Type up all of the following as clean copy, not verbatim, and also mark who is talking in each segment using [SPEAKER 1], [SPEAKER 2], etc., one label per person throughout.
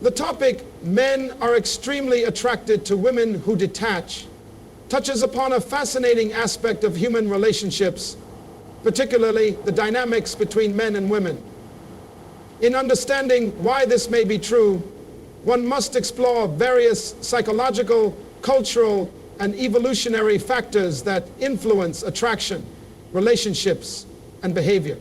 [SPEAKER 1] The topic, Men Are Extremely Attracted to Women Who Detach, touches upon a fascinating aspect of human relationships, particularly the dynamics between men and women. In understanding why this may be true, one must explore various psychological, cultural, and evolutionary factors that influence attraction, relationships, and behavior.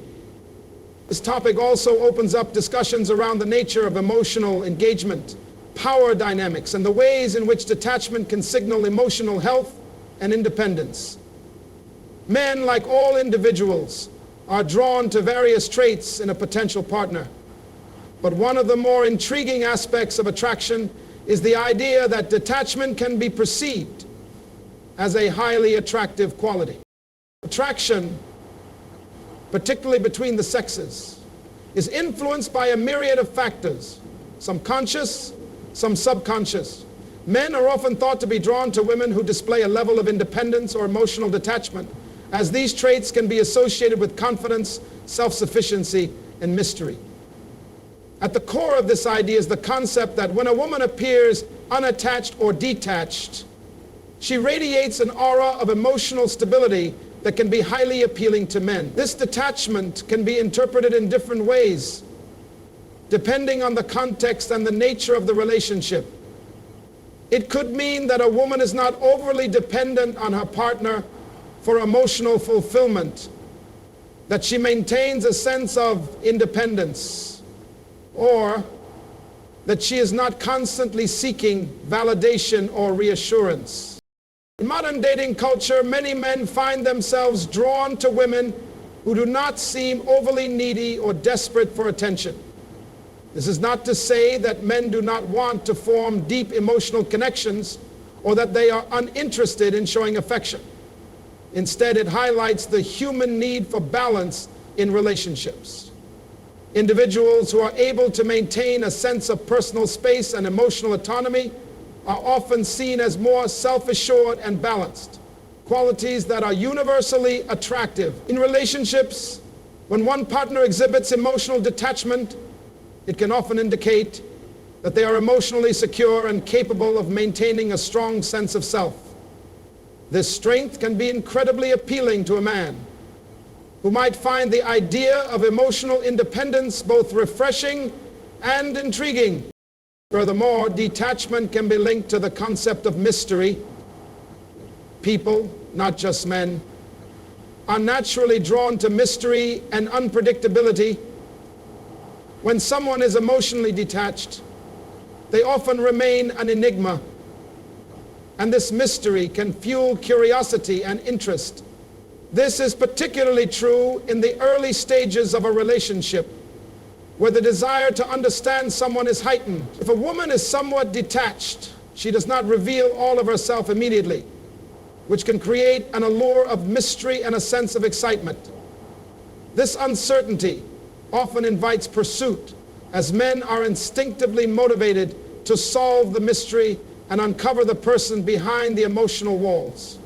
[SPEAKER 1] This topic also opens up discussions around the nature of emotional engagement, power dynamics, and the ways in which detachment can signal emotional health and independence. Men, like all individuals, are drawn to various traits in a potential partner. But one of the more intriguing aspects of attraction is the idea that detachment can be perceived as a highly attractive quality. Attraction, particularly between the sexes, is influenced by a myriad of factors, some conscious, some subconscious. Men are often thought to be drawn to women who display a level of independence or emotional detachment, as these traits can be associated with confidence, self-sufficiency, and mystery. At the core of this idea is the concept that when a woman appears unattached or detached, she radiates an aura of emotional stability that can be highly appealing to men. This detachment can be interpreted in different ways, depending on the context and the nature of the relationship. It could mean that a woman is not overly dependent on her partner for emotional fulfillment, that she maintains a sense of independence, or that she is not constantly seeking validation or reassurance. In modern dating culture, many men find themselves drawn to women who do not seem overly needy or desperate for attention. This is not to say that men do not want to form deep emotional connections or that they are uninterested in showing affection. Instead, it highlights the human need for balance in relationships. Individuals who are able to maintain a sense of personal space and emotional autonomy are often seen as more self-assured and balanced, qualities that are universally attractive. In relationships, when one partner exhibits emotional detachment, it can often indicate that they are emotionally secure and capable of maintaining a strong sense of self. This strength can be incredibly appealing to a man who might find the idea of emotional independence both refreshing and intriguing. Furthermore, detachment can be linked to the concept of mystery. People, not just men, are naturally drawn to mystery and unpredictability. When someone is emotionally detached, they often remain an enigma, and this mystery can fuel curiosity and interest. This is particularly true in the early stages of a relationship, where the desire to understand someone is heightened. If a woman is somewhat detached, she does not reveal all of herself immediately, which can create an allure of mystery and a sense of excitement. This uncertainty often invites pursuit, as men are instinctively motivated to solve the mystery and uncover the person behind the emotional walls.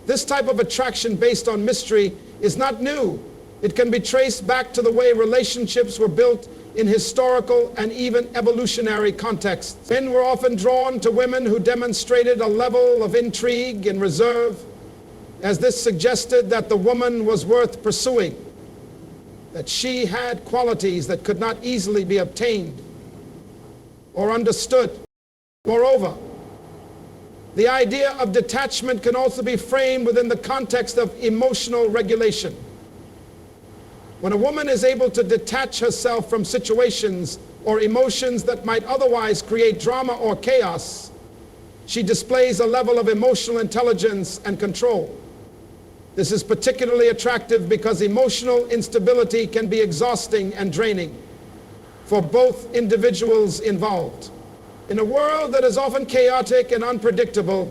[SPEAKER 1] This type of attraction based on mystery is not new. It can be traced back to the way relationships were built in historical and even evolutionary contexts. Men were often drawn to women who demonstrated a level of intrigue and reserve, as this suggested that the woman was worth pursuing, that she had qualities that could not easily be obtained or understood. Moreover, the idea of detachment can also be framed within the context of emotional regulation. When a woman is able to detach herself from situations or emotions that might otherwise create drama or chaos, she displays a level of emotional intelligence and control. This is particularly attractive because emotional instability can be exhausting and draining for both individuals involved. In a world that is often chaotic and unpredictable,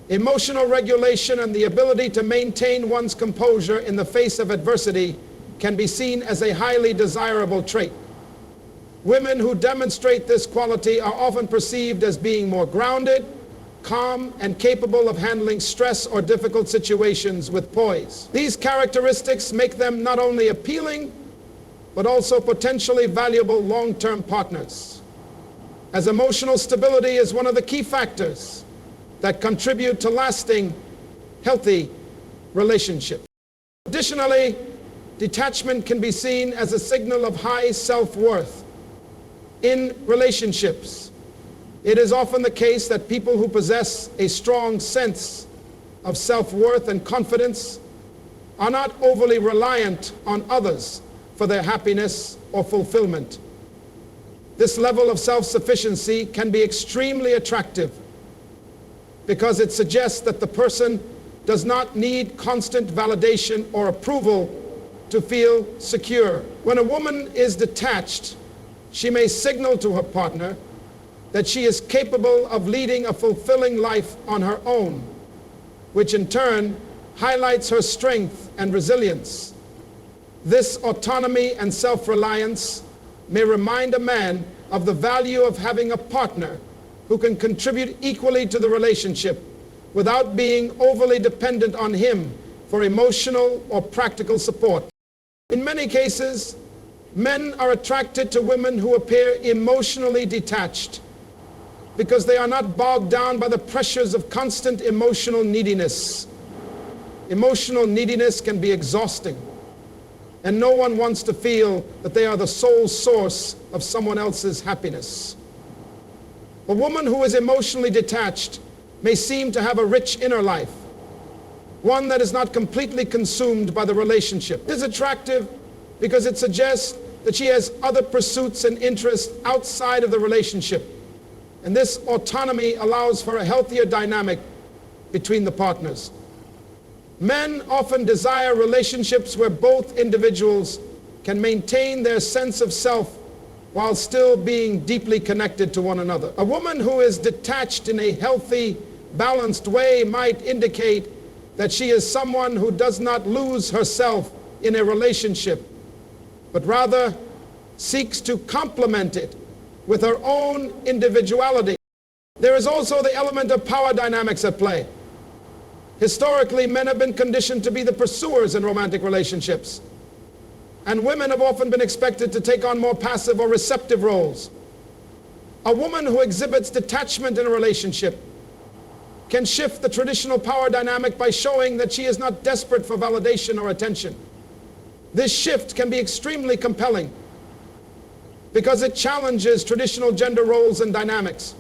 [SPEAKER 1] emotional regulation and the ability to maintain one's composure in the face of adversity can be seen as a highly desirable trait. Women who demonstrate this quality are often perceived as being more grounded, calm, and capable of handling stress or difficult situations with poise. These characteristics make them not only appealing, but also potentially valuable long-term partners. as emotional stability is one of the key factors that contribute to lasting, healthy relationships. Additionally, detachment can be seen as a signal of high self-worth. In relationships, it is often the case that people who possess a strong sense of self-worth and confidence are not overly reliant on others for their happiness or fulfillment. This level of self-sufficiency can be extremely attractive because it suggests that the person does not need constant validation or approval to feel secure. When a woman is detached, she may signal to her partner that she is capable of leading a fulfilling life on her own, which in turn highlights her strength and resilience. This autonomy and self-reliance may remind a man of the value of having a partner who can contribute equally to the relationship without being overly dependent on him for emotional or practical support. In many cases, men are attracted to women who appear emotionally detached because they are not bogged down by the pressures of constant emotional neediness. Emotional neediness can be exhausting, and no one wants to feel that they are the sole source of someone else's happiness. A woman who is emotionally detached may seem to have a rich inner life, one that is not completely consumed by the relationship. It is attractive because it suggests that she has other pursuits and interests outside of the relationship, and this autonomy allows for a healthier dynamic between the partners. Men often desire relationships where both individuals can maintain their sense of self while still being deeply connected to one another. A woman who is detached in a healthy, balanced way might indicate that she is someone who does not lose herself in a relationship, but rather seeks to complement it with her own individuality. There is also the element of power dynamics at play. Historically, men have been conditioned to be the pursuers in romantic relationships, and women have often been expected to take on more passive or receptive roles. A woman who exhibits detachment in a relationship can shift the traditional power dynamic by showing that she is not desperate for validation or attention. This shift can be extremely compelling because it challenges traditional gender roles and dynamics.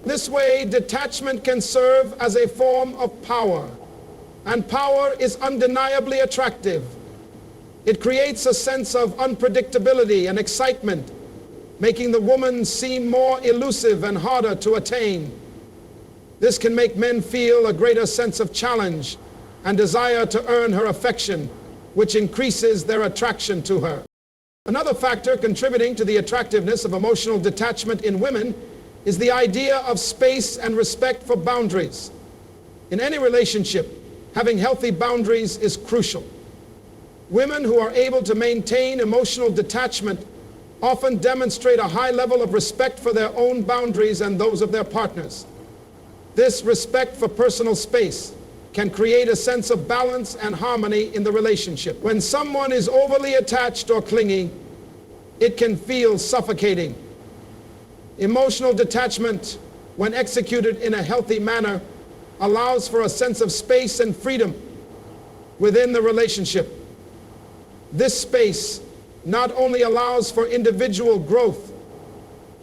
[SPEAKER 1] This way, detachment can serve as a form of power, and power is undeniably attractive. It creates a sense of unpredictability and excitement, making the woman seem more elusive and harder to attain. This can make men feel a greater sense of challenge and desire to earn her affection, which increases their attraction to her. Another factor contributing to the attractiveness of emotional detachment in women is the idea of space and respect for boundaries. In any relationship, having healthy boundaries is crucial. Women who are able to maintain emotional detachment often demonstrate a high level of respect for their own boundaries and those of their partners. This respect for personal space can create a sense of balance and harmony in the relationship. When someone is overly attached or clingy, it can feel suffocating. Emotional detachment, when executed in a healthy manner, allows for a sense of space and freedom within the relationship. This space not only allows for individual growth,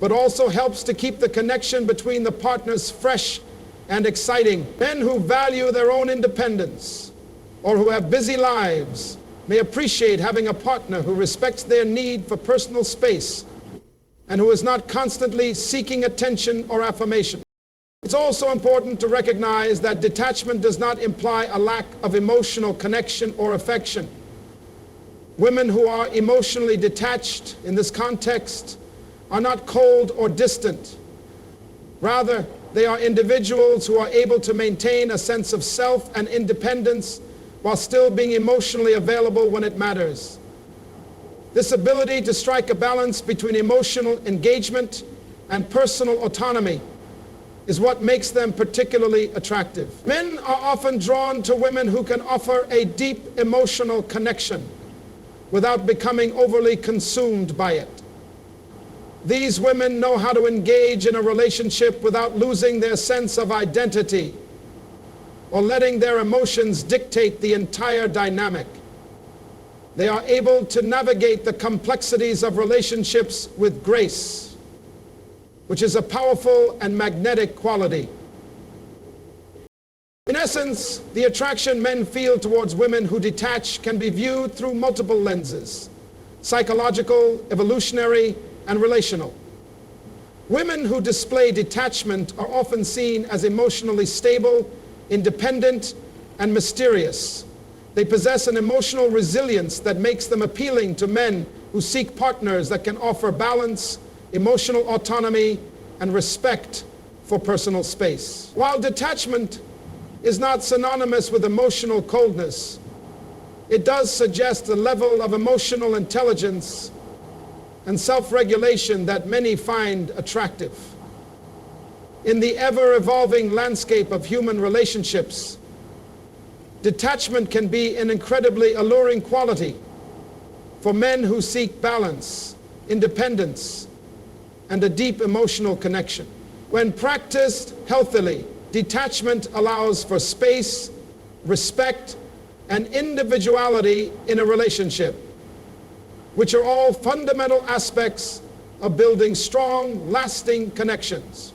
[SPEAKER 1] but also helps to keep the connection between the partners fresh and exciting. Men who value their own independence or who have busy lives may appreciate having a partner who respects their need for personal space and who is not constantly seeking attention or affirmation. It's also important to recognize that detachment does not imply a lack of emotional connection or affection. Women who are emotionally detached in this context are not cold or distant. Rather, they are individuals who are able to maintain a sense of self and independence while still being emotionally available when it matters. This ability to strike a balance between emotional engagement and personal autonomy is what makes them particularly attractive. Men are often drawn to women who can offer a deep emotional connection without becoming overly consumed by it. These women know how to engage in a relationship without losing their sense of identity or letting their emotions dictate the entire dynamic. They are able to navigate the complexities of relationships with grace, which is a powerful and magnetic quality. In essence, the attraction men feel towards women who detach can be viewed through multiple lenses: psychological, evolutionary, and relational. Women who display detachment are often seen as emotionally stable, independent, and mysterious. They possess an emotional resilience that makes them appealing to men who seek partners that can offer balance, emotional autonomy, and respect for personal space. While detachment is not synonymous with emotional coldness, it does suggest a level of emotional intelligence and self-regulation that many find attractive. In the ever-evolving landscape of human relationships, detachment can be an incredibly alluring quality for men who seek balance, independence, and a deep emotional connection. When practiced healthily, detachment allows for space, respect, and individuality in a relationship, which are all fundamental aspects of building strong, lasting connections.